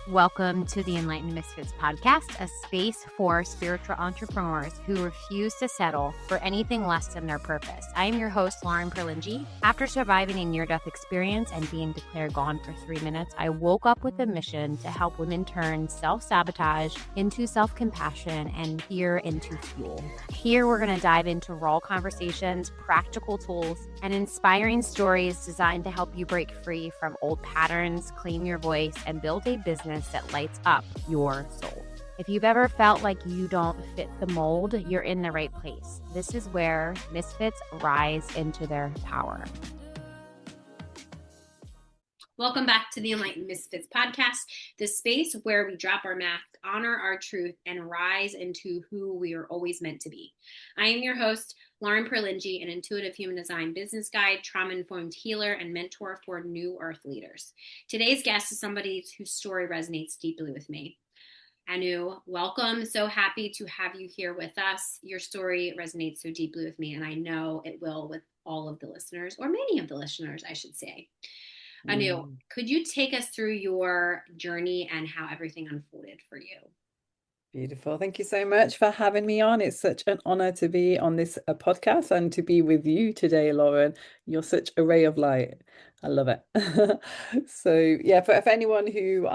Welcome to the Enlightened Misfits podcast, a space for spiritual entrepreneurs who refuse to settle for anything less than their purpose. I am your host, Lauren Perlingi. After surviving a near-death experience and being declared gone for 3 minutes, I woke up with a mission to help women turn self-sabotage into self-compassion and fear into fuel. Here, we're going to dive into raw conversations, practical tools, and inspiring stories designed to help you break free from old patterns, claim your voice, and build a business that lights up your soul. If you've ever felt like you don't fit the mold, you're in the right place. This is where Misfits rise into their power. Welcome back to the Enlightened Misfits podcast, the space where we drop our mask, honor our truth, and rise into who we are always meant to be. I am your host, Lauren Perlingi, an intuitive human design business guide, trauma-informed healer, and mentor for new earth leaders. Today's guest is somebody whose story resonates deeply with me. Anu, welcome. So happy to have you here with us. Your story resonates so deeply with me, and I know it will with all of the listeners, or many of the listeners, I should say. Anu, could you take us through your journey and how everything unfolded for you? Beautiful. Thank you so much for having me on. It's such an honor to be on this podcast and to be with you today, Lauren. You're such a ray of light. I love it. So yeah, for anyone who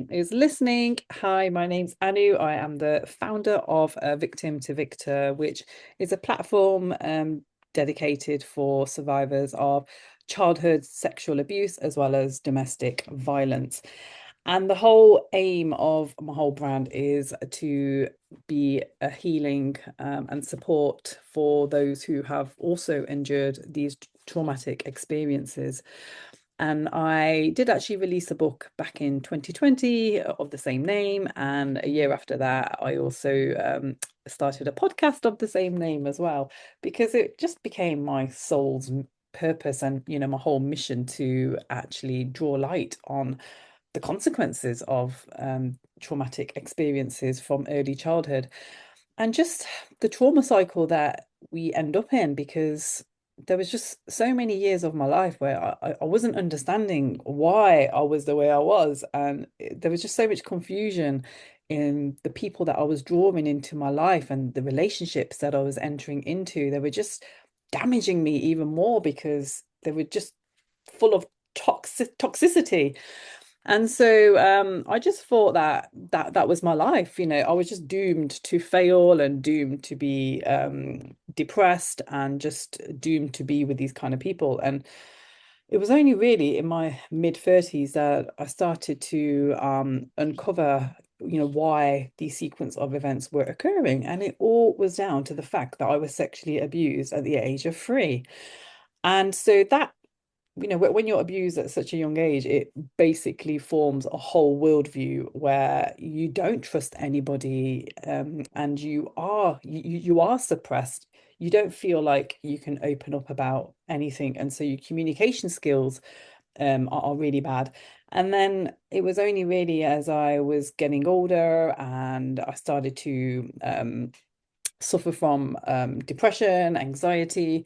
is listening, hi, my name's Anu. I am the founder of Victim to Victor, which is a platform dedicated for survivors of childhood sexual abuse as well as domestic violence. And the whole aim of my whole brand is to be a healing and support for those who have also endured these traumatic experiences. And I did actually release a book back in 2020 of the same name. And a year after that, I also started a podcast of the same name as well, because it just became my soul's purpose and, my whole mission to actually draw light on the consequences of traumatic experiences from early childhood and just the trauma cycle that we end up in, because there was just so many years of my life where I wasn't understanding why I was the way I was. And there was just so much confusion in the people that I was drawing into my life and the relationships that I was entering into. They were just damaging me even more because they were just full of toxicity. And so I just thought that was my life. I was just doomed to fail and doomed to be depressed and just doomed to be with these kind of people. And it was only really in my mid-30s that I started to uncover, why these sequence of events were occurring. And it all was down to the fact that I was sexually abused at the age of 3. And so that when you're abused at such a young age, it basically forms a whole worldview where you don't trust anybody, and you are suppressed. You don't feel like you can open up about anything, and so your communication skills are really bad. And then it was only really as I was getting older and I started to suffer from depression, anxiety.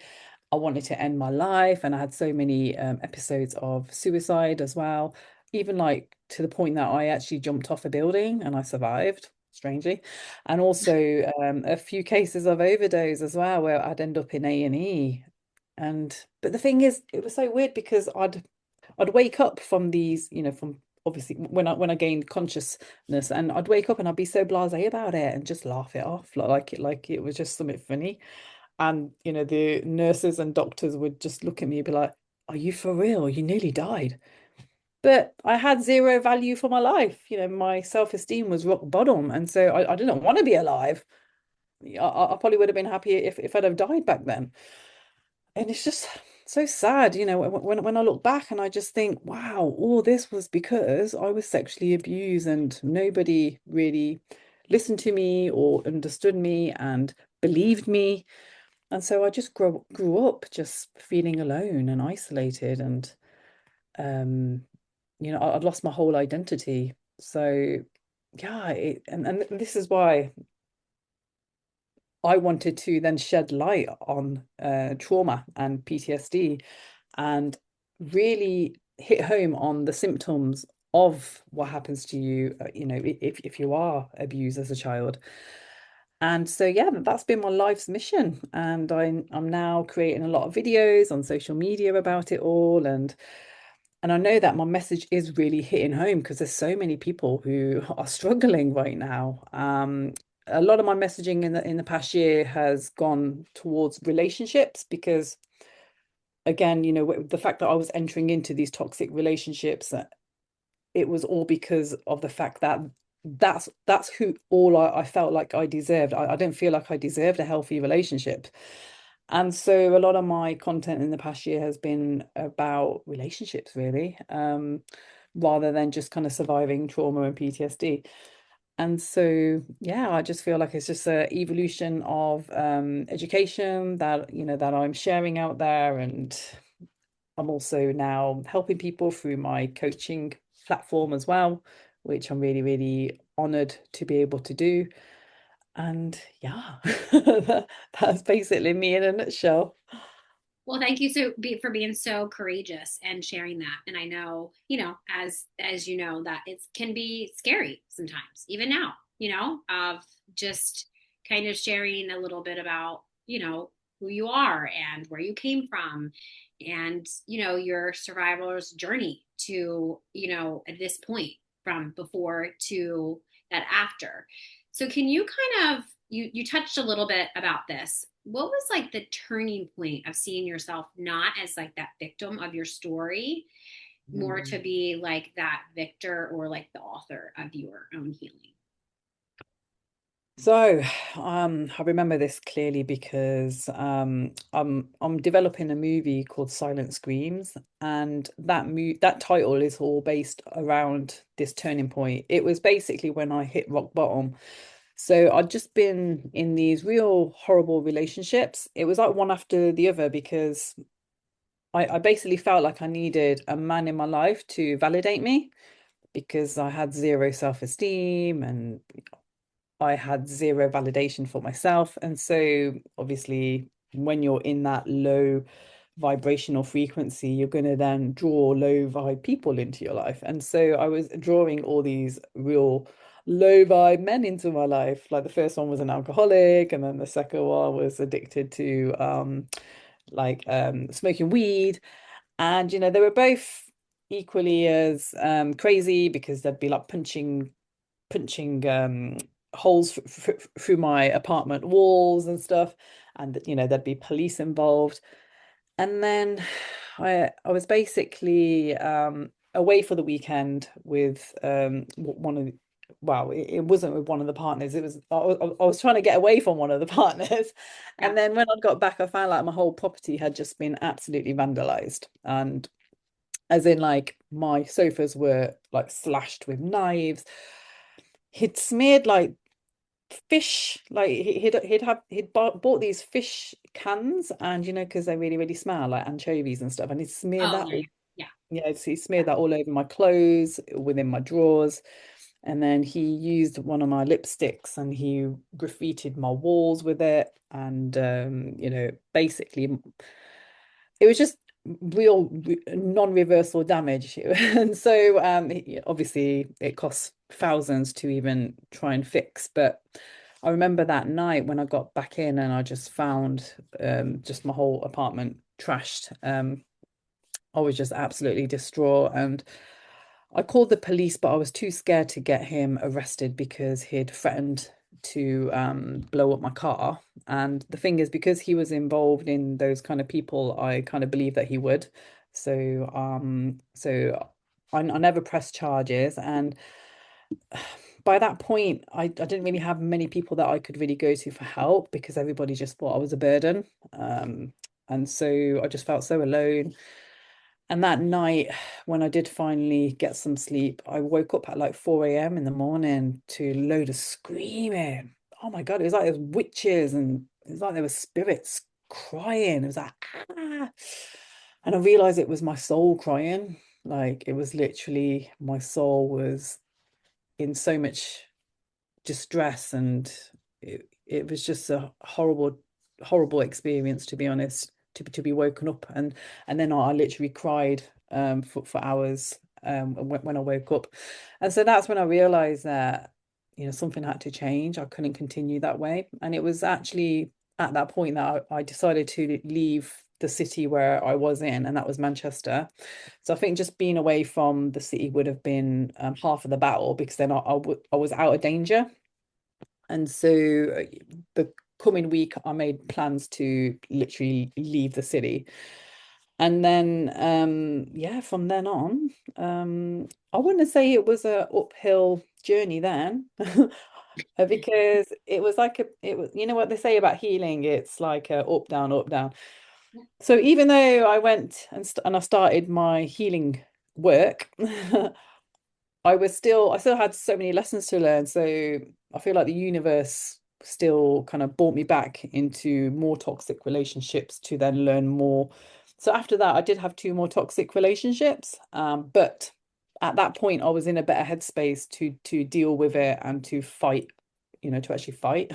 I wanted to end my life, and I had so many episodes of suicide as well, even like to the point that I actually jumped off a building and I survived, strangely. And also a few cases of overdose as well, where I'd end up in A&E. But the thing is, it was so weird because I'd wake up from these, from obviously when I gained consciousness, and I'd wake up and I'd be so blasé about it and just laugh it off like it was just something funny. And the nurses and doctors would just look at me and be like, "Are you for real? You nearly died." But I had zero value for my life. My self-esteem was rock bottom, and so I didn't want to be alive. I probably would have been happy if I'd have died back then. And it's just so sad, when I look back and I just think, wow, all this was because I was sexually abused and nobody really listened to me or understood me and believed me. And so I just grew up just feeling alone and isolated, and I'd lost my whole identity. So yeah, and this is why I wanted to then shed light on trauma and PTSD and really hit home on the symptoms of what happens to you, if you are abused as a child. And so, yeah, that's been my life's mission. And I'm now creating a lot of videos on social media about it all. And I know that my message is really hitting home because there's so many people who are struggling right now. A lot of my messaging in the past year has gone towards relationships because, again, the fact that I was entering into these toxic relationships, it was all because of the fact that that's who all I felt like I deserved. I don't feel like I deserved a healthy relationship. And so a lot of my content in the past year has been about relationships, really, rather than just kind of surviving trauma and PTSD. And so, yeah, I just feel like it's just an evolution of education that, that I'm sharing out there. And I'm also now helping people through my coaching platform as well, which I'm really, really honored to be able to do. And yeah, that's basically me in a nutshell. Well, thank you for being so courageous and sharing that. And I know, as you know, that it can be scary sometimes, even now, of just kind of sharing a little bit about, who you are and where you came from and, your survivor's journey to, at this point from before to that after. So can you kind of you touched a little bit about this. What was like the turning point of seeing yourself not as like that victim of your story, more to be like that victor or like the author of your own healing? So, I remember this clearly because I'm developing a movie called Silent Screams, and that title is all based around this turning point. It was basically when I hit rock bottom. So I'd just been in these real horrible relationships. It was like one after the other because I basically felt like I needed a man in my life to validate me because I had zero self-esteem and I had zero validation for myself. And so obviously when you're in that low vibrational frequency, you're going to then draw low vibe people into your life. And so I was drawing all these real low vibe men into my life. Like the first one was an alcoholic, and then the second one was addicted to smoking weed. And they were both equally as crazy because they'd be like punching holes through my apartment walls and stuff, and there'd be police involved. And then I was basically away for the weekend with one of the, well, it wasn't with one of the partners. It was I was trying to get away from one of the partners, Yeah. and then when I got back, I found like my whole property had just been absolutely vandalized, and as in like my sofas were like slashed with knives. He'd smeared like fish, like he'd bought these fish cans, and because they really smell like anchovies and stuff, and he'd smeared Oh that yeah, all. yeah, Yeah, so he smeared that all over my clothes, within my drawers. And then he used one of my lipsticks and he graffitied my walls with it. And basically it was just real non-reversible damage. And so obviously it costs thousands to even try and fix. But I remember that night when I got back in and I just found just my whole apartment trashed. I was just absolutely distraught, and I called the police, but I was too scared to get him arrested because he'd threatened to blow up my car. And the thing is, because he was involved in those kind of people, I kind of believe that he would. So I never pressed charges, and by that point, I didn't really have many people that I could really go to for help because everybody just thought I was a burden. And so I just felt so alone. And that night, when I did finally get some sleep, I woke up at like 4 a.m. in the morning to a load of screaming. Oh my God, it was like there was witches, and it was like there were spirits crying. It was like, ah. And I realized it was my soul crying. Like it was literally my soul was in so much distress, and it was just a horrible experience, to be honest, to be woken up. And then I literally cried for hours, when I woke up. And so that's when I realized that, something had to change. I couldn't continue that way. And it was actually at that point that I decided to leave the city where I was in, and that was Manchester. So I think just being away from the city would have been half of the battle, because then I was out of danger. And so the coming week, I made plans to literally leave the city. And then, yeah, from then on, I wouldn't say it was a uphill journey then, because it was like it was, what they say about healing, it's like a up, down, up, down. So even though I went and I started my healing work, I still had so many lessons to learn. So I feel like the universe still kind of brought me back into more toxic relationships to then learn more. So after that, I did have two more toxic relationships. But at that point, I was in a better headspace to deal with it and to fight, to actually fight.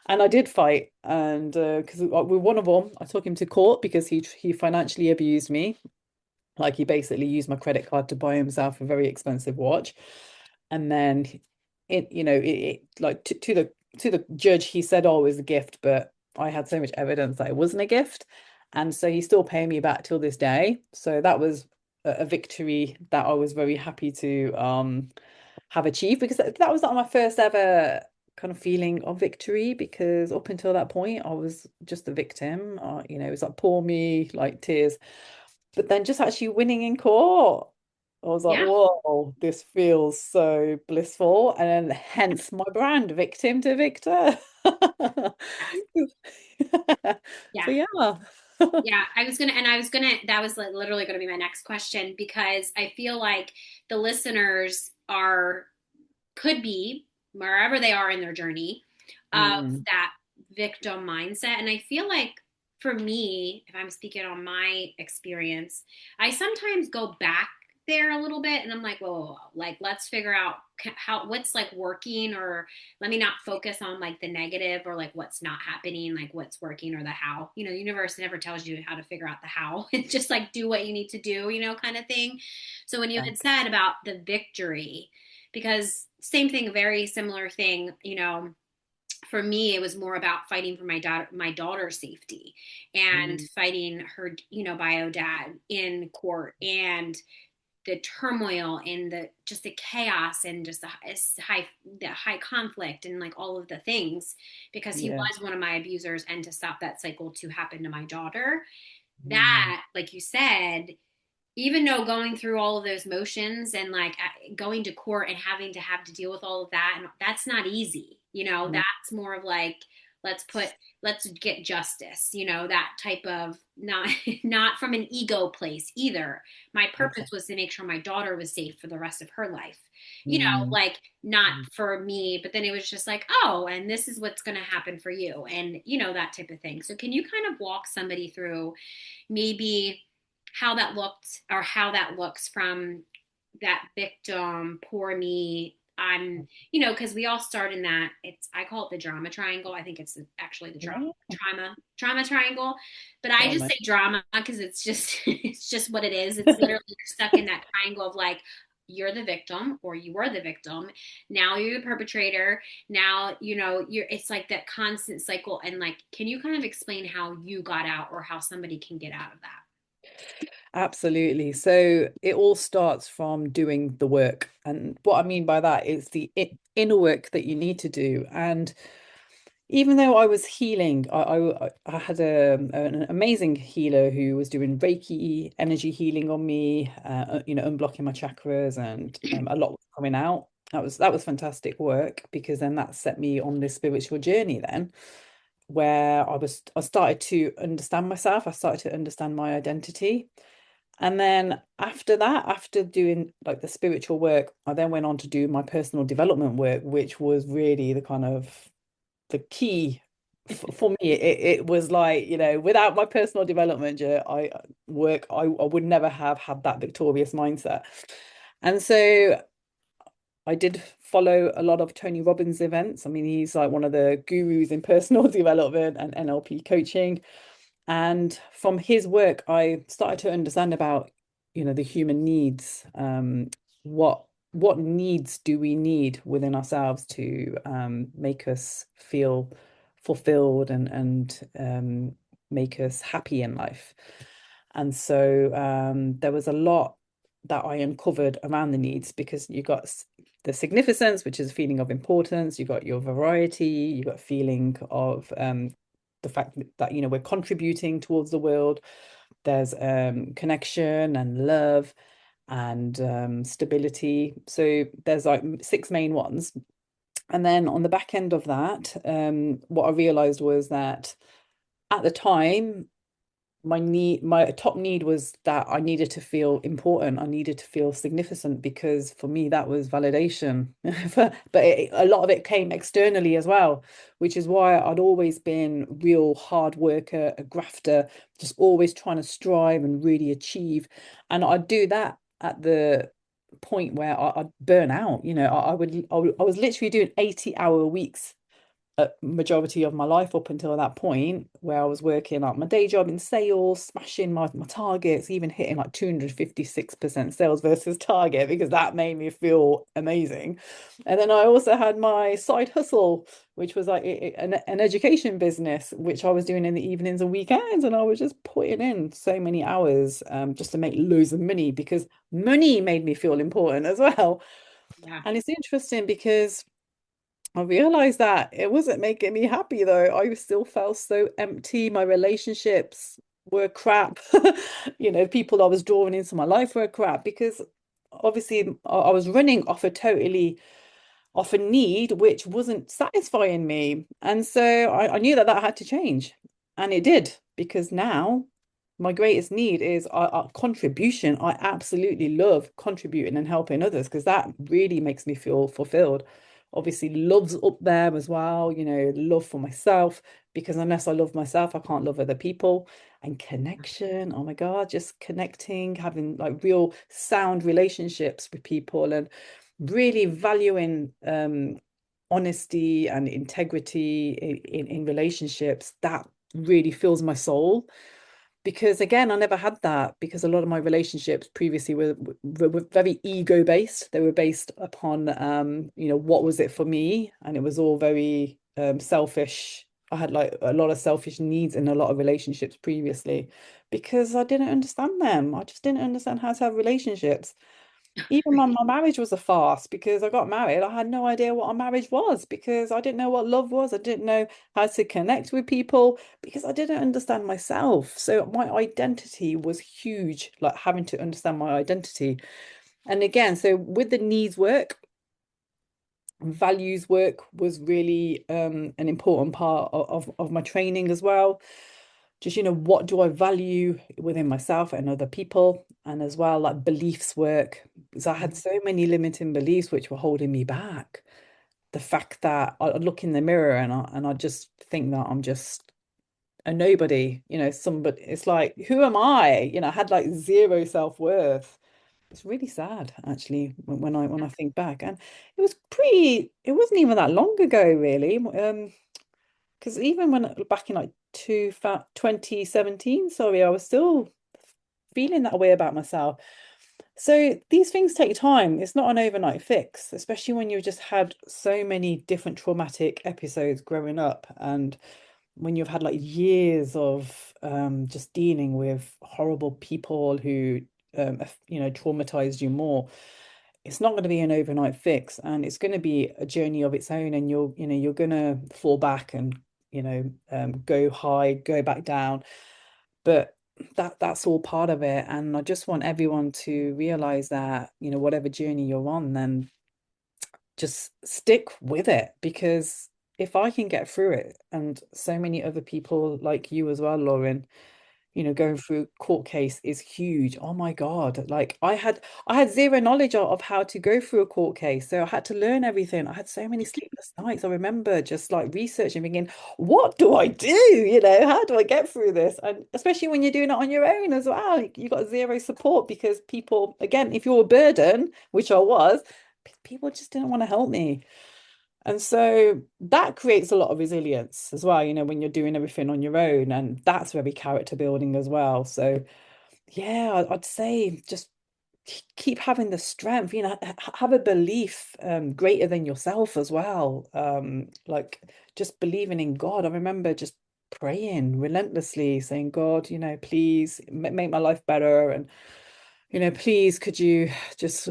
And I did fight. And because with one of them, I took him to court because he financially abused me. Like, he basically used my credit card to buy himself a very expensive watch. And then like to the judge, he said, oh, it was a gift, but I had so much evidence that it wasn't a gift. And so he's still paying me back till this day. So that was a victory that I was very happy to have achieved, because that was not my first ever kind of feeling of victory, because up until that point I was just a victim. It was like, poor me, like tears. But then just actually winning in court, I was like, Yeah. whoa, this feels so blissful. And then hence my brand, victim to victor. Yes. So Yeah. yeah. Yeah, that was like literally gonna be my next question, because I feel like the listeners could be wherever they are in their journey of Mm, that victim mindset. And I feel like for me, if I'm speaking on my experience, I sometimes go back there a little bit and I'm like, whoa, whoa, whoa. Like, let's figure out how what's like working, or let me not focus on like the negative or like what's not happening, like what's working or the how. The universe never tells you how to figure out the how. It's just like do what you need to do, kind of thing. So when you yeah. had said about the victory, because same thing, very similar thing, for me it was more about fighting for my daughter's safety, and Mm, fighting her, bio dad in court, and the turmoil and the just the chaos and just the high conflict and like all of the things, because he yeah. was one of my abusers, and to stop that cycle to happen to my daughter, Mm, that, like you said, even though going through all of those motions and like going to court and having to have to deal with all of that, and that's not easy. no. That's more of like, let's put let's get justice, that type of, not not from an ego place either. My Okay. purpose was to make sure my daughter was safe for the rest of her life, Mm, like not mm. for me, but then it was just like, oh, and this is what's going to happen for you, and that type of thing. So can you kind of walk somebody through maybe how that looked, or how that looks from that victim, poor me, I'm, because we all start in that, I call it the drama triangle. I think it's actually the Yeah. trauma triangle, but I Oh, just no. say drama because it's just it's just what it is. It's literally you're stuck in that triangle of like, you're the victim or you were the victim, now you're the perpetrator, now it's like that constant cycle. And like, can you kind of explain how you got out, or how somebody can get out of that? Absolutely. So it all starts from doing the work. And what I mean by that is the inner work that you need to do. And even though I was healing, I had an amazing healer who was doing Reiki energy healing on me, unblocking my chakras, and a lot was coming out. That was fantastic work, because then that set me on this spiritual journey then, where I started to understand myself. I started to understand my identity. And then after that, after doing like the spiritual work, I then went on to do my personal development work, which was really the kind of the key for me. It was like, without my personal development I would never have had that victorious mindset. And so I did follow a lot of Tony Robbins events. I mean, he's like one of the gurus in personal development and NLP coaching. And from his work, I started to understand about the human needs. What what needs do we need within ourselves to make us feel fulfilled and make us happy in life? And so there was a lot that I uncovered around the needs because you got the significance, which is a feeling of importance. You got your variety. You got feeling of the fact that we're contributing towards the world. There's connection and love and stability. So there's like six main ones. And then on the back end of that, what I realized was that at the time, my top need was that I needed to feel important. I needed to feel significant because for me that was validation. A lot of it came externally as well, which is why I'd always been real hard worker, a grafter, just always trying to strive and really achieve. And I'd do that at the point where I'd burn out. I was literally doing 80-hour weeks a majority of my life up until that point where I was working like my day job in sales, smashing my targets, even hitting like 256% sales versus target because that made me feel amazing. And then I also had my side hustle, which was like an education business, which I was doing in the evenings and weekends. And I was just putting in so many hours just to make loads of money because money made me feel important as well. Yeah. And it's interesting because I realized that it wasn't making me happy though. I still felt so empty. My relationships were crap. People I was drawing into my life were crap because obviously I was running off a need which wasn't satisfying me. And so I knew that that had to change. And it did because now my greatest need is contribution. I absolutely love contributing and helping others because that really makes me feel fulfilled. Obviously, love's up there as well, love for myself, because unless I love myself, I can't love other people. And connection, oh my God, just connecting, having like real sound relationships with people and really valuing honesty and integrity in relationships. That really fills my soul because again, I never had that because a lot of my relationships previously were very ego based. They were based upon what was it for me, and it was all very selfish. I had like a lot of selfish needs in a lot of relationships previously because I didn't understand them. I just didn't understand how to have relationships. Even my marriage was a farce because I got married. I had no idea what a marriage was because I didn't know what love was. I didn't know how to connect with people because I didn't understand myself. So my identity was huge, like having to understand my identity. And again, so with the needs work, values work was really an important part of my training as well. Just, what do I value within myself and other people? And as well, like beliefs work. Because I had so many limiting beliefs which were holding me back. The fact that I look in the mirror and I just think that I'm just a nobody, somebody, it's like, who am I? I had like zero self-worth. It's really sad actually when I think back. And it wasn't even that long ago, really. Because even when back in like 2017, sorry, I was still feeling that way about myself. So these things take time. It's not an overnight fix, especially when you've just had so many different traumatic episodes growing up and when you've had like years of just dealing with horrible people who traumatized you more. It's not going to be an overnight fix, and it's going to be a journey of its own. And you're going to fall back and go high, go back down. But that's all part of it. And I just want everyone to realize that whatever journey you're on, then just stick with it because if I can get through it and so many other people like you as well, Lauren, going through court case is huge. Oh my God. Like I had zero knowledge of how to go through a court case. So I had to learn everything. I had so many sleepless nights. I remember just like researching, thinking, what do I do? How do I get through this? And especially when you're doing it on your own as well, you got zero support because people, again, if you're a burden, which I was, people just didn't want to help me. And so that creates a lot of resilience as well, when you're doing everything on your own. And that's very character building as well. So, yeah, I'd say just keep having the strength, have a belief greater than yourself as well. Like just believing in God. I remember just praying relentlessly, saying, God, please make my life better. And, please, could you just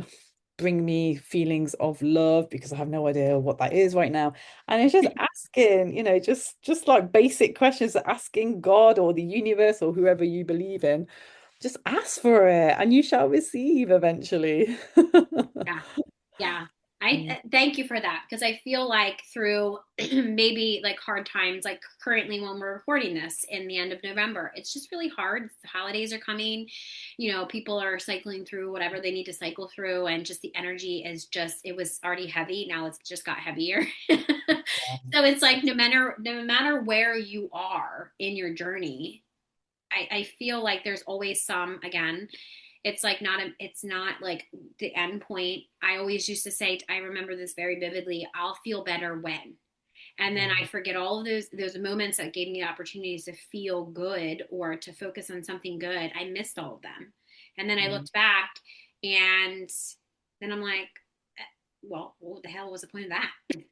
bring me feelings of love because I have no idea what that is right now. And it's just asking, just like basic questions, asking God or the universe or whoever you believe in, just ask for it and you shall receive eventually. Yeah. Yeah. I Mm. thank you for that because I feel like through maybe like hard times, like currently when we're recording this in the end of November, it's just really hard. The holidays are coming, people are cycling through whatever they need to cycle through, and just the energy is just, it was already heavy. Now it's just got heavier. So it's like no matter where you are in your journey, I feel like there's always some, again, it's not like the end point. I always used to say, I remember this very vividly, I'll feel better when. And then I forget all of those moments that gave me opportunities to feel good or to focus on something good. I missed all of them. And then I Mm. looked back, and then I'm like, well, what the hell was the point of that? And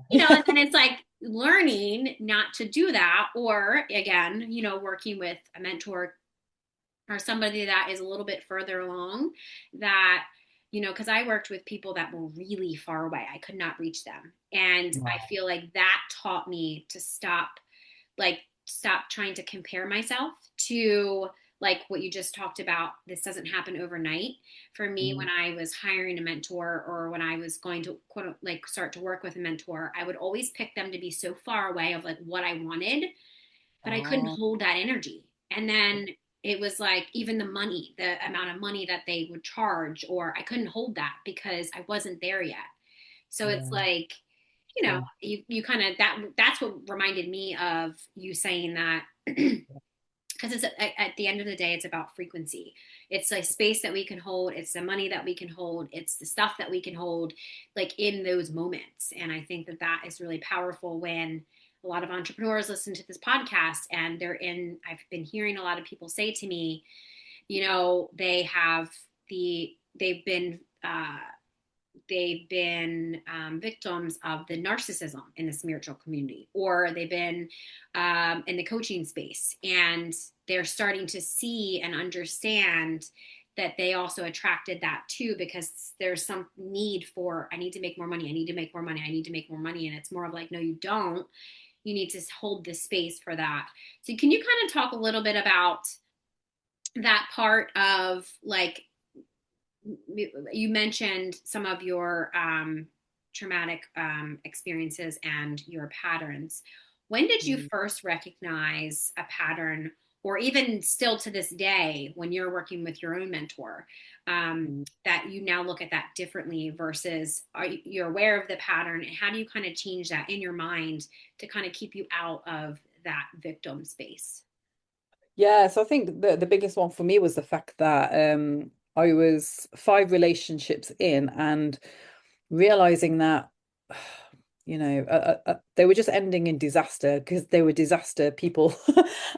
Yeah. then it's like learning not to do that, or again, working with a mentor or somebody that is a little bit further along, that because I worked with people that were really far away, I could not reach them, and I Wow. feel like that taught me to stop trying to compare myself to like what you just talked about. This doesn't happen overnight. For me, when Mm. I was hiring a mentor or when I was going to quote like start to work with a mentor, I would always pick them to be so far away of like what I wanted, but I couldn't Oh, hold that energy. And then it was like even the money, the amount of money that they would charge, or I couldn't hold that because I wasn't there yet. So it's yeah. like, True. you kind of that's what reminded me of you saying that because it's at the end of the day, it's about frequency. It's a space that we can hold, it's the money that we can hold, it's the stuff that we can hold like in those moments. And I think that that is really powerful when a lot of entrepreneurs listen to this podcast and I've been hearing a lot of people say to me, they have they've been victims of the narcissism in the spiritual community, or they've been in the coaching space, and they're starting to see and understand that they also attracted that too, because there's some need for, I need to make more money, I need to make more money, I need to make more money. And it's more of like, no, you don't. You need to hold the space for that. So can you kind of talk a little bit about that part of like, you mentioned some of your traumatic experiences and your patterns. When did you Mm. first recognize a pattern, or even still to this day, when you're working with your own mentor, Mm. that you now look at that differently versus you're aware of the pattern? And how do you kind of change that in your mind to kind of keep you out of that victim space? Yeah, so I think the biggest one for me was the fact that I was 5 relationships in and realizing that they were just ending in disaster because they were disaster people.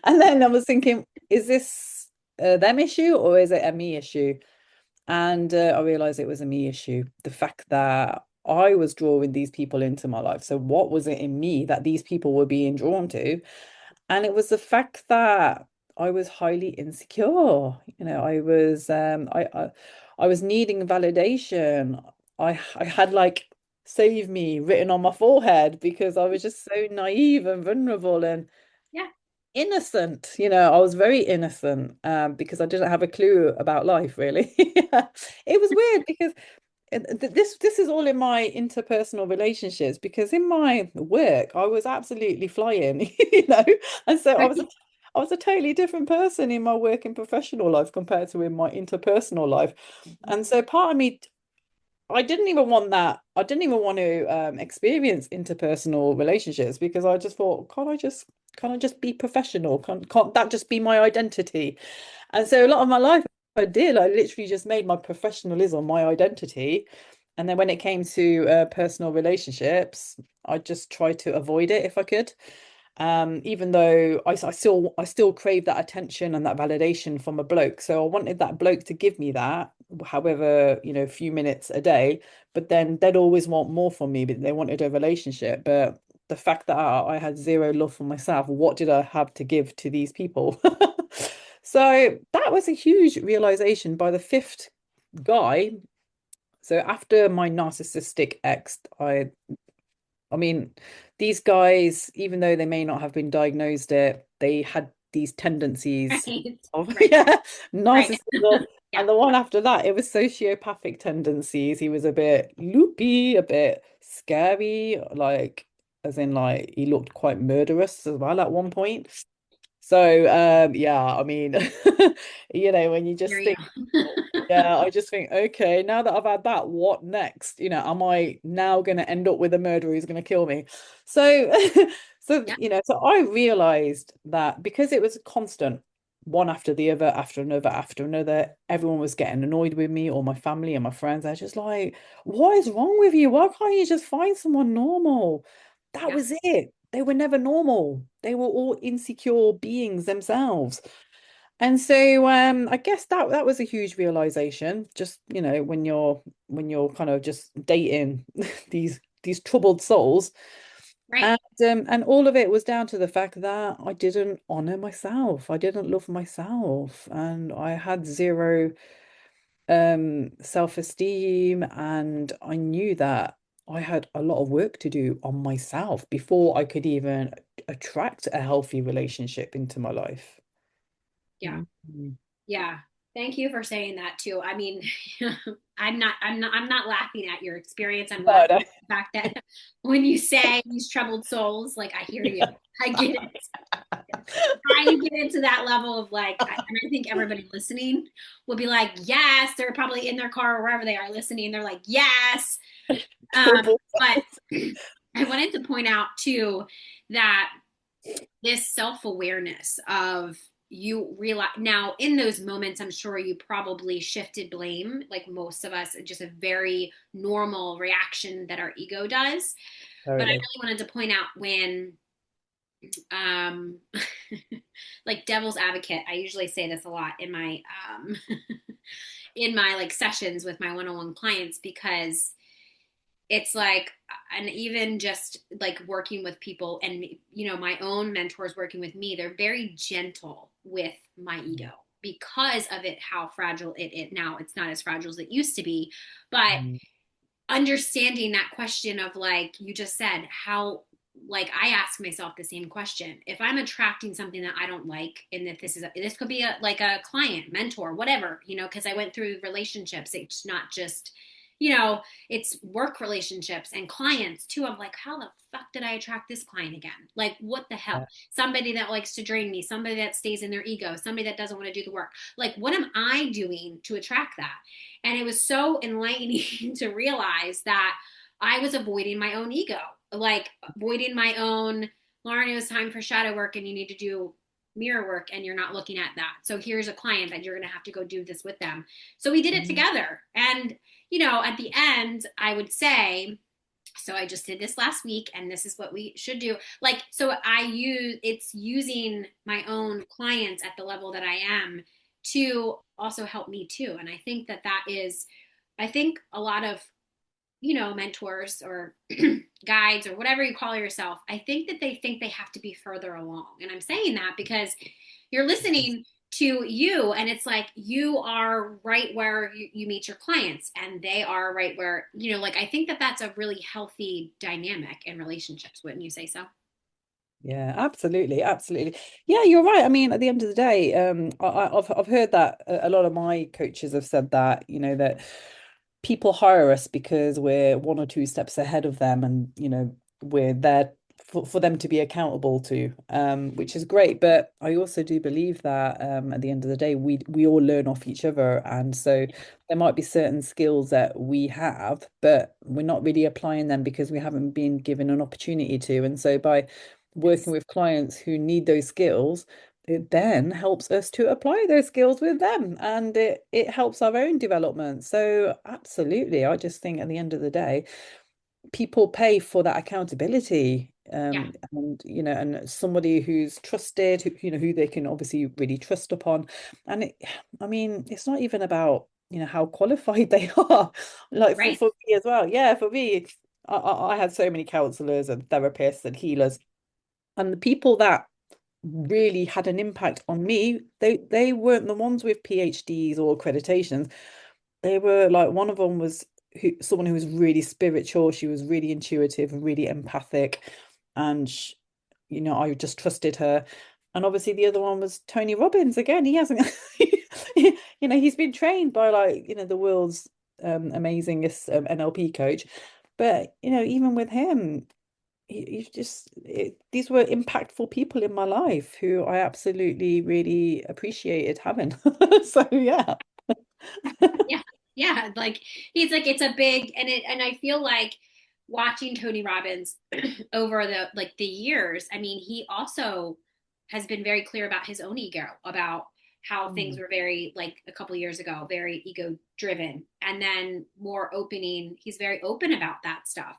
And then I was thinking, is this a them issue or is it a me issue? And I realized it was a me issue. The fact that I was drawing these people into my life. So what was it in me that these people were being drawn to? And it was the fact that I was highly insecure. I was needing validation. I had like save me written on my forehead because I was just so naive and vulnerable and Yeah. innocent. I was very innocent because I didn't have a clue about life, really. It was weird because this is all in my interpersonal relationships because in my work I was absolutely flying, and so I was a totally different person in my work and professional life compared to in my interpersonal life. And so part of me, I didn't even want that. I didn't even want to experience interpersonal relationships because I just thought, can't I just be professional? Can't that just be my identity? And so a lot of my life I did. I literally just made my professionalism my identity. And then when it came to personal relationships, I just tried to avoid it if I could. Even though I still crave that attention and that validation from a bloke. So I wanted that bloke to give me that, however, a few minutes a day, but then they'd always want more from me, but they wanted a relationship. But the fact that I had zero love for myself, what did I have to give to these people? So that was a huge realization by the fifth guy. So after my narcissistic ex, I mean, these guys, even though they may not have been diagnosed it, they had these tendencies Right. of Right. yeah, Right. narcissism. Yeah. And the one after that, it was sociopathic tendencies. He was a bit loopy, a bit scary, like as in like he looked quite murderous as well at one point. So yeah, I mean, when you Hear just you. think yeah, I just think, okay, now that I've had that, what next? Am I now going to end up with a murderer who's going to kill me? So, Yeah. so I realized that because it was a constant, one after the other, after another, everyone was getting annoyed with me or my family and my friends. I was just like, what is wrong with you? Why can't you just find someone normal? That Yeah. was it. They were never normal. They were all insecure beings themselves. And so I guess that was a huge realization, just when you're kind of just dating these troubled souls. Right. And all of it was down to the fact that I didn't honor myself. I didn't love myself. And I had zero self-esteem. And I knew that I had a lot of work to do on myself before I could even attract a healthy relationship into my life. Yeah. Mhm. Yeah. Thank you for saying that too. I mean, I'm not laughing at your experience. I'm No, laughing no. at the fact that when you say these troubled souls, like I hear you. I get it. I get into that level of like, and I think everybody listening will be like, yes, they're probably in their car or wherever they are listening. They're like, yes. Trouble. But I wanted to point out too that this self-awareness of you realize now in those moments, I'm sure you probably shifted blame, like most of us, just a very normal reaction that our ego does. But I Totally. really wanted to point out when um like devil's advocate, I usually say this a lot in my in my like sessions with my one-on-one clients because it's like, and even just like working with people and my own mentors working with me, they're very gentle with my ego because of it, how fragile it now, it's not as fragile as it used to be, but Mm. understanding that question of like you just said, how, like I ask myself the same question. If I'm attracting something that I don't like, and if this could be like a client, mentor, whatever, because I went through relationships, it's not just, it's work relationships and clients too. I'm like, how the fuck did I attract this client again? Like, what the hell? Yeah. Somebody that likes to drain me, somebody that stays in their ego, somebody that doesn't want to do the work. Like, what am I doing to attract that? And it was so enlightening to realize that I was avoiding my own ego, like avoiding my own, Lauren, it was time for shadow work and you need to do mirror work and you're not looking at that. So here's a client that you're going to have to go do this with them. So we did it Mm. together. And, at the end, I would say, so I just did this last week and this is what we should do. Like, so it's using my own clients at the level that I am to also help me too. And I think that is, I think a lot of, mentors or guides or whatever you call yourself, I think that they think they have to be further along. And I'm saying that because you're listening to you and it's like you are right where you meet your clients and they are right where, like I think that that's a really healthy dynamic in relationships. Wouldn't you say so? Yeah, absolutely, absolutely. Yeah, you're right. I mean, at the end of the day, I've heard that a lot of my coaches have said that, that people hire us because we're one or two steps ahead of them, and we're there for them to be accountable to, which is great. But I also do believe that at the end of the day, we all learn off each other, and so there might be certain skills that we have, but we're not really applying them because we haven't been given an opportunity to. And so by working Yes. with clients who need those skills, it then helps us to apply those skills with them, and it helps our own development. So absolutely, I just think at the end of the day, people pay for that accountability. Yeah. And and somebody who's trusted, who they can obviously really trust upon. And I mean, it's not even about, how qualified they are. Like for, Right. for me as well. Yeah, for me, I had so many counselors and therapists and healers, and the people that really had an impact on me, they weren't the ones with PhDs or accreditations. They were like, one of them was someone who was really spiritual. She was really intuitive and really empathic, and I just trusted her. And obviously, the other one was Tony Robbins. Again, he hasn't, he's been trained by, like, the world's amazingest NLP coach, but even with him, these were impactful people in my life who I absolutely really appreciated having. So yeah. Yeah. Yeah. Like he's like, it's a big, and I feel like watching Tony Robbins over the years, I mean, he also has been very clear about his own ego, about how things Mm. were very, like a couple of years ago, very ego driven, and then more opening. He's very open about that stuff,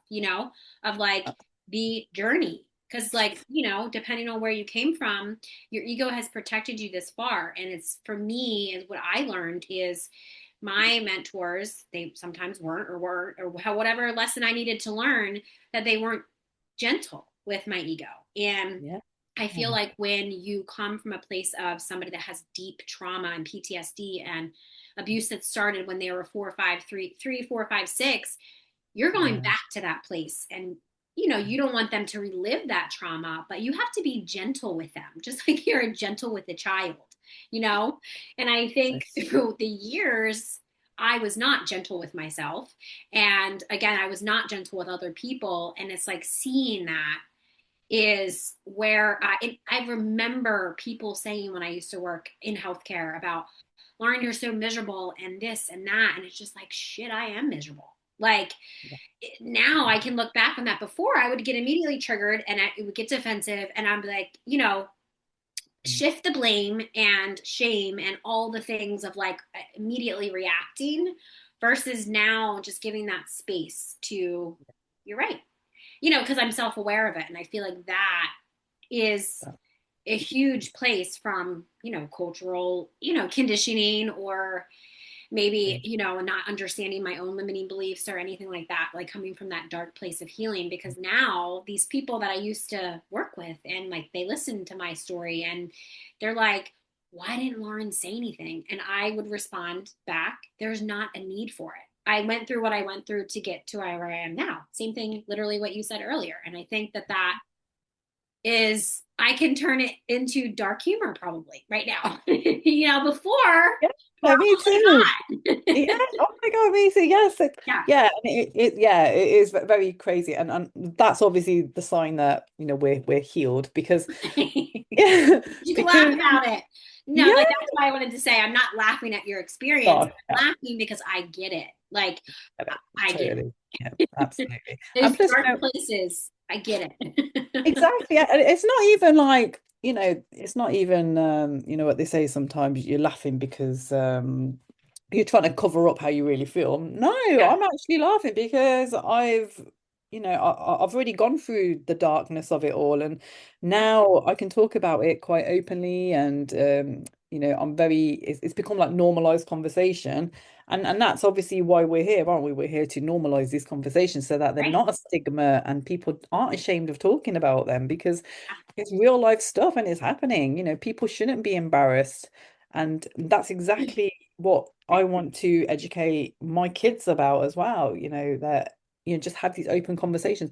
of like the journey. Because, like, depending on where you came from, your ego has protected you this far. And it's, for me, is what I learned is my mentors, they sometimes weren't, or were, or whatever lesson I needed to learn, that they weren't gentle with my ego. And Yeah. I feel like when you come from a place of somebody that has deep trauma and PTSD and abuse that started when they were 4, 5, 3, 4, 5, 6, you're going Yeah. back to that place. And you don't want them to relive that trauma, but you have to be gentle with them, just like you're gentle with a child, you know? And I think Yes. through the years, I was not gentle with myself. And again, I was not gentle with other people. And it's like seeing that is where I remember people saying when I used to work in healthcare about, Lauren, you're so miserable and this and that. And it's just like, shit, I am miserable. Like, Yeah. now I can look back on that. Before, I would get immediately triggered and it would get defensive, and I'm like, shift the blame and shame and all the things of like immediately reacting, versus now just giving that space to, you're right, because I'm self-aware of it. And I feel like that is a huge place from, cultural, conditioning, or maybe, not understanding my own limiting beliefs or anything like that, like coming from that dark place of healing. Because now these people that I used to work with, and like they listen to my story and they're like, why didn't Lauren say anything? And I would respond back, there's not a need for it. I went through what I went through to get to where I am now. Same thing, literally what you said earlier. And I think that is, I can turn it into dark humor probably right now. Before, Yeah, me probably too. not. Yeah. Oh my God, me too. Yes. Yeah. Yeah. And yeah, it is very crazy. And that's obviously the sign that, we're healed, because yeah, You can laugh because about it. No, yeah, like that's why I wanted to say I'm not laughing at your experience. oh, I'm yeah, laughing because I get it. Like I get totally. Yeah, it. absolutely. Those And plus, dark places, I get it. exactly. Yeah. And it's not even like, it's not even what they say sometimes, you're laughing because you're trying to cover up how you really feel. No, Yeah. I'm actually laughing because I've already gone through the darkness of it all, and Yeah. now I can talk about it quite openly, and it's become like normalized conversation. And that's obviously why we're here, aren't we? We're here to normalize these conversations so that they're Right. not a stigma and people aren't ashamed of talking about them, because it's real life stuff and it's happening. People shouldn't be embarrassed. And that's exactly what I want to educate my kids about as well, that, just have these open conversations.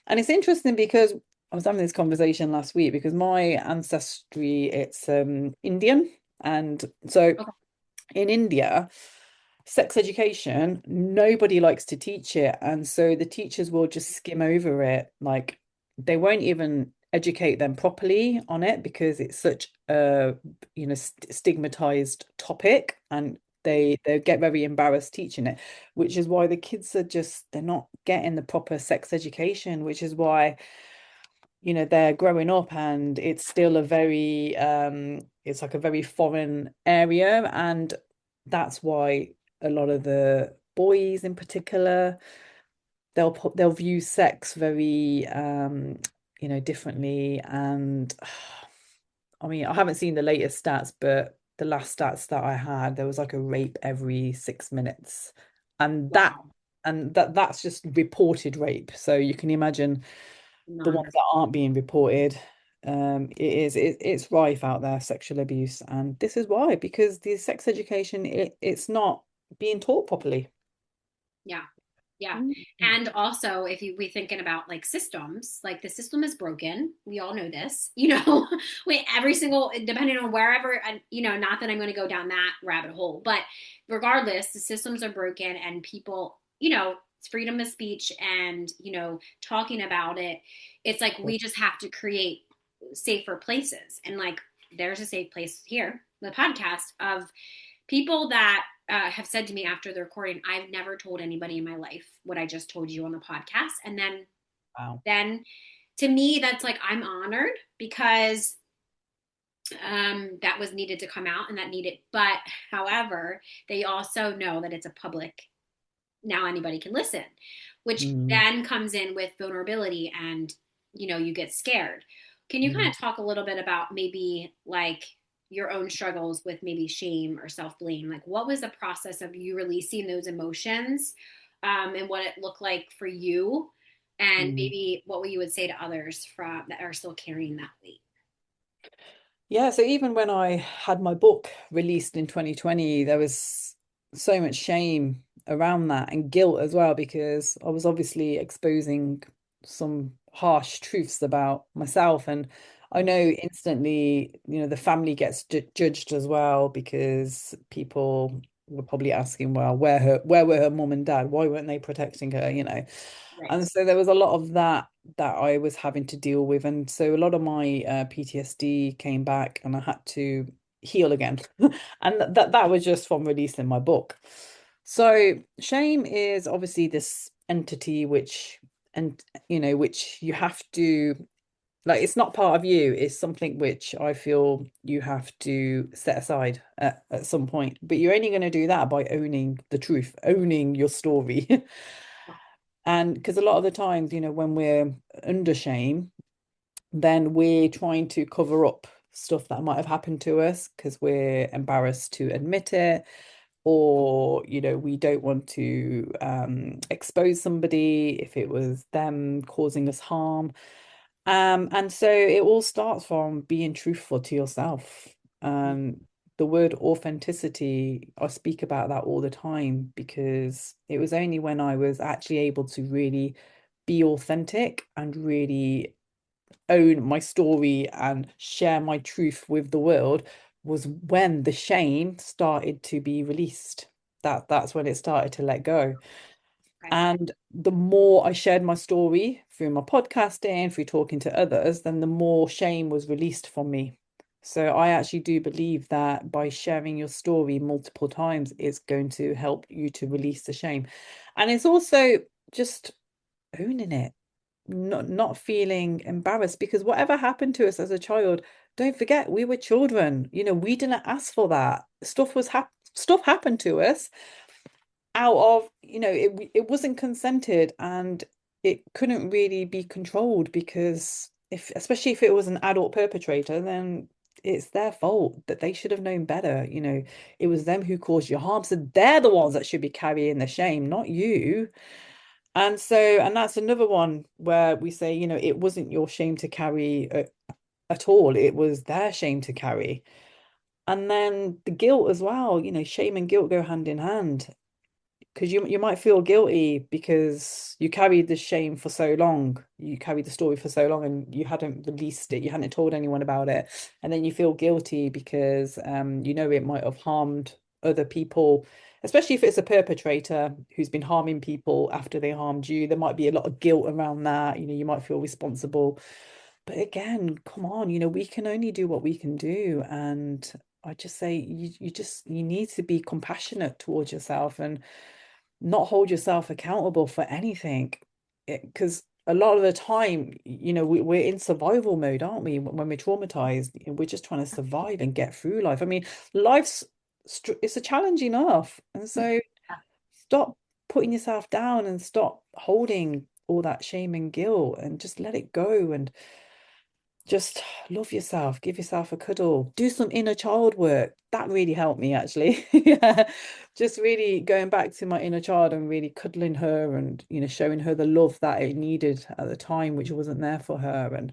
And it's interesting because I was having this conversation last week because my ancestry, it's Indian. And so Okay. in India, sex education, nobody likes to teach it. And so the teachers will just skim over it. Like, they won't even educate them properly on it because it's such a, stigmatized topic, and they get very embarrassed teaching it, which is why the kids are just, they're not getting the proper sex education, which is why they're growing up and it's still a very it's like a very foreign area. And that's why a lot of the boys in particular they'll view sex very differently. And I mean, I haven't seen the latest stats, but the last stats that I had, there was like a rape every 6 minutes. And that Wow. that's just reported rape. So you can imagine the ones Non. that aren't being reported. It's rife out there, sexual abuse. And this is why, because the sex education, it's not being taught properly. Yeah. Yeah. Mm. And also, if you we thinking about like systems, like the system is broken. We all know this, you know, wait, every single, depending on wherever, and you know, not that I'm going to go down that rabbit hole, but regardless, the systems are broken and people, you know, it's freedom of speech and, you know, talking about it. It's like we just have to create safer places. And like, there's a safe place here, the podcast of people that have said to me after the recording, I've never told anybody in my life what I just told you on the podcast. And Wow. then to me, that's like, I'm honored because that was needed to come out and that needed, but however, they also know that it's a public, now anybody can listen, which Mm, then comes in with vulnerability and, you know, you get scared. Can you kind mm, of talk a little bit about maybe like your own struggles with maybe shame or self blame? Like, what was the process of you releasing those emotions, and what it looked like for you? And mm. maybe what you would say to others from that are still carrying that weight? Yeah, so even when I had my book released in 2020, there was so much shame around that and guilt as well, because I was obviously exposing some harsh truths about myself. And I know instantly, the family gets judged as well, because people were probably asking, well, where were her mum and dad? Why weren't they protecting her? Right. And so there was a lot of that I was having to deal with. And so a lot of my PTSD came back and I had to heal again. And that was just from releasing my book. So shame is obviously this entity and which you have to, like, it's not part of you, it's something which I feel you have to set aside at some point. But you're only going to do that by owning the truth, owning your story. And because a lot of the times, when we're under shame, then we're trying to cover up stuff that might have happened to us because we're embarrassed to admit it, or, we don't want to expose somebody if it was them causing us harm. And so it all starts from being truthful to yourself. The word authenticity, I speak about that all the time, because it was only when I was actually able to really be authentic and really own my story and share my truth with the world was when the shame started to be released. That's when it started to let go. Okay. And the more I shared my story through my podcasting, through talking to others, then the more shame was released from me. So I actually do believe that by sharing your story multiple times, it's going to help you to release the shame. And it's also just owning it, not feeling embarrassed, because whatever happened to us as a child, don't forget we were children. We didn't ask for that. Stuff happened to us out of, it wasn't consented, and it couldn't really be controlled, because especially if it was an adult perpetrator, then it's their fault, that they should have known better. It was them who caused you harm, so they're the ones that should be carrying the shame, not you. And that's another one where we say, it wasn't your shame to carry at all, it was their shame to carry. And then the guilt as well, shame and guilt go hand in hand, because you might feel guilty because you carried the shame for so long, you carried the story for so long, and you hadn't released it, you hadn't told anyone about it, and then you feel guilty because it might have harmed other people, especially if it's a perpetrator who's been harming people after they harmed you. There might be a lot of guilt around that. You might feel responsible, but again, come on, we can only do what we can do. And I just say you need to be compassionate towards yourself and not hold yourself accountable for anything. Because a lot of the time, we're in survival mode, aren't we? When we're traumatized, we're just trying to survive and get through life. I mean, it's a challenge enough. And so stop putting yourself down and stop holding all that shame and guilt and just let it go and just love yourself, give yourself a cuddle, do some inner child work. That really helped me actually. Yeah. Just really going back to my inner child and really cuddling her and, showing her the love that it needed at the time, which wasn't there for her. And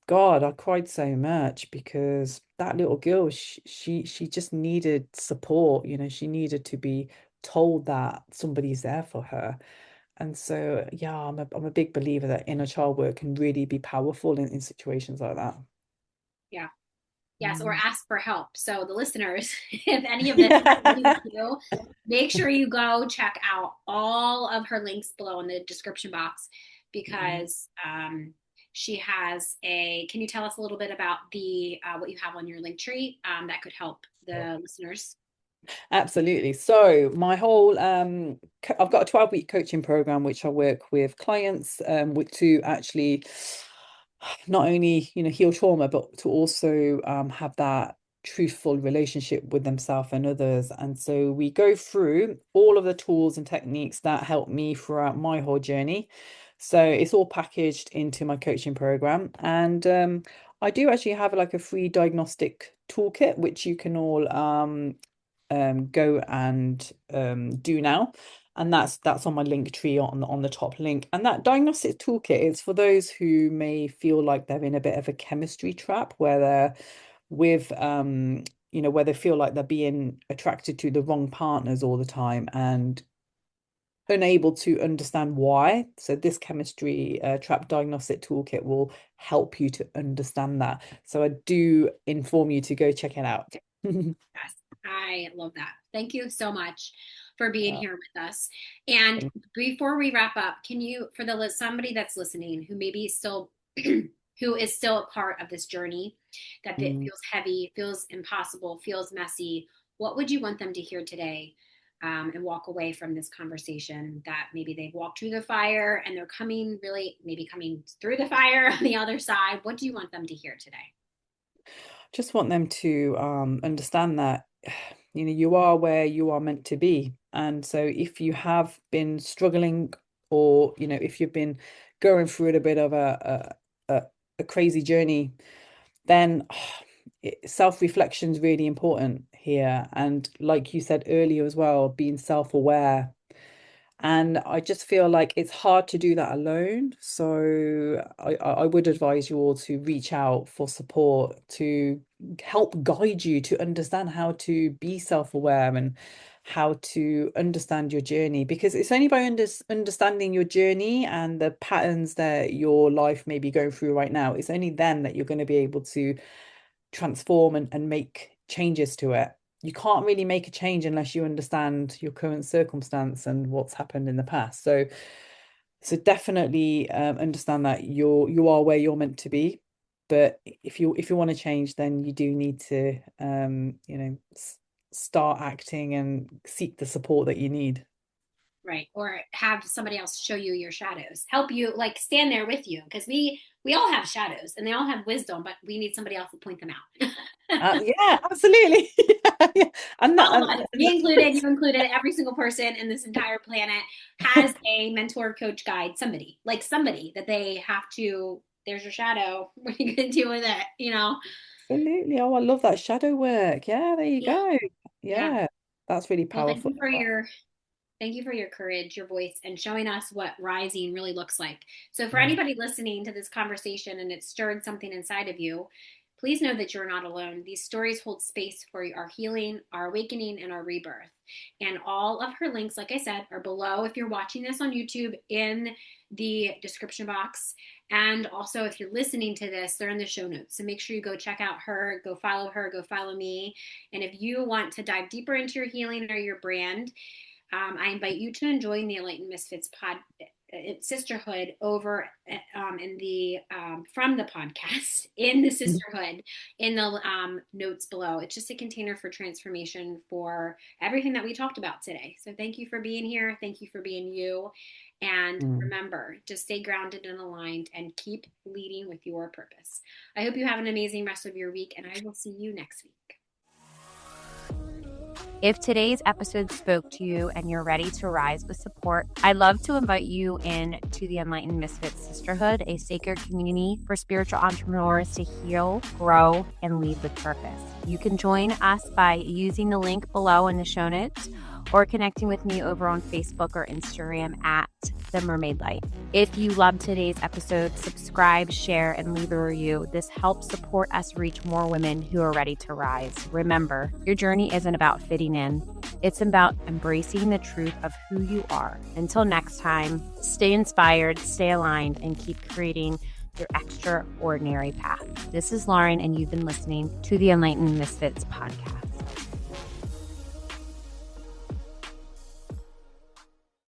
God, I cried so much because that little girl, she just needed support, she needed to be told that somebody's there for her. And so, yeah, I'm a big believer that inner child work can really be powerful in situations like that. Yeah. Yes, or Mm. ask for help. So the listeners, if any of this resonates Yeah. with you, make sure you go check out all of her links below in the description box Mm. because she has a. Can you tell us a little bit about the what you have on your link tree that could help the listeners? Absolutely. So my whole I've got a 12-week coaching program which I work with clients to actually not only, heal trauma, but to also have that truthful relationship with themselves and others. And so we go through all of the tools and techniques that help me throughout my whole journey. So it's all packaged into my coaching program. And I do actually have like a free diagnostic toolkit, which you can all go and do now. And that's on my link tree on the top link. And that diagnostic toolkit is for those who may feel like they're in a bit of a chemistry trap where they're with where they feel like they're being attracted to the wrong partners all the time and unable to understand why. So this chemistry trap diagnostic toolkit will help you to understand that. So I do inform you to go check it out. Yes, I love that. Thank you so much for being Uh, here with us. And thank- before we wrap up, can you, for the somebody that's listening who maybe still who is still a part of this journey, that it mm. feels heavy, feels impossible, feels messy, what would you want them to hear today and walk away from this conversation that maybe they've walked through the fire and they're coming really maybe coming through the fire on the other side? What do you want them to hear today? Just want them to understand that you are where you are meant to be. And so if you have been struggling or if you've been going through a bit of a crazy journey, then self-reflection is really important here. And like you said earlier as well, being self-aware, and I just feel like it's hard to do that alone. So I would advise you all to reach out for support to help guide you to understand how to be self-aware and how to understand your journey. Because it's only by understanding your journey and the patterns that your life may be going through right now, it's only then that you're going to be able to transform and make changes to it. You can't really make a change unless you understand your current circumstance and what's happened in the past. So definitely understand that you are where you're meant to be. But if you want to change, then you do need to start acting and seek the support that you need. Right, or have somebody else show you your shadows, help you, like stand there with you, because we all have shadows and they all have wisdom, but we need somebody else to point them out. Yeah, absolutely. Yeah, yeah. And that All of us, me included, you included, every single person in this entire planet has a mentor, coach, guide, somebody that they have to. There's your shadow. What are you gonna do with it? absolutely. Oh, I love that shadow work. Yeah, there you Yeah, go. yeah. Yeah, that's really Well, powerful. thank you for your courage, your voice, and showing us what rising really looks like. So, for Mm, anybody listening to this conversation and it stirred something inside of you, please know that you're not alone. These stories hold space for our healing, our awakening, and our rebirth. And all of her links, like I said, are below if you're watching this on YouTube in the description box. And also, if you're listening to this, they're in the show notes. So make sure you go check out her, go follow me. And if you want to dive deeper into your healing or your brand, I invite you to join the Enlightened Misfits Sisterhood over in the from the podcast in the mm, Sisterhood in the notes below. It's just a container for transformation for everything that we talked about today. So thank you for being here. Thank you for being you. And mm. remember, just stay grounded and aligned and keep leading with your purpose. I hope you have an amazing rest of your week, and I will see you next week. If today's episode spoke to you and you're ready to rise with support, I'd love to invite you in to the Enlightened Misfits Sisterhood, a sacred community for spiritual entrepreneurs to heal, grow, and lead with purpose. You can join us by using the link below in the show notes or connecting with me over on Facebook or Instagram at The Mermaid Light. If you loved today's episode, subscribe, share, and leave a review. This helps support us reach more women who are ready to rise. Remember, your journey isn't about fitting in. It's about embracing the truth of who you are. Until next time, stay inspired, stay aligned, and keep creating your extraordinary path. This is Lauren, and you've been listening to the Enlightened Misfits podcast.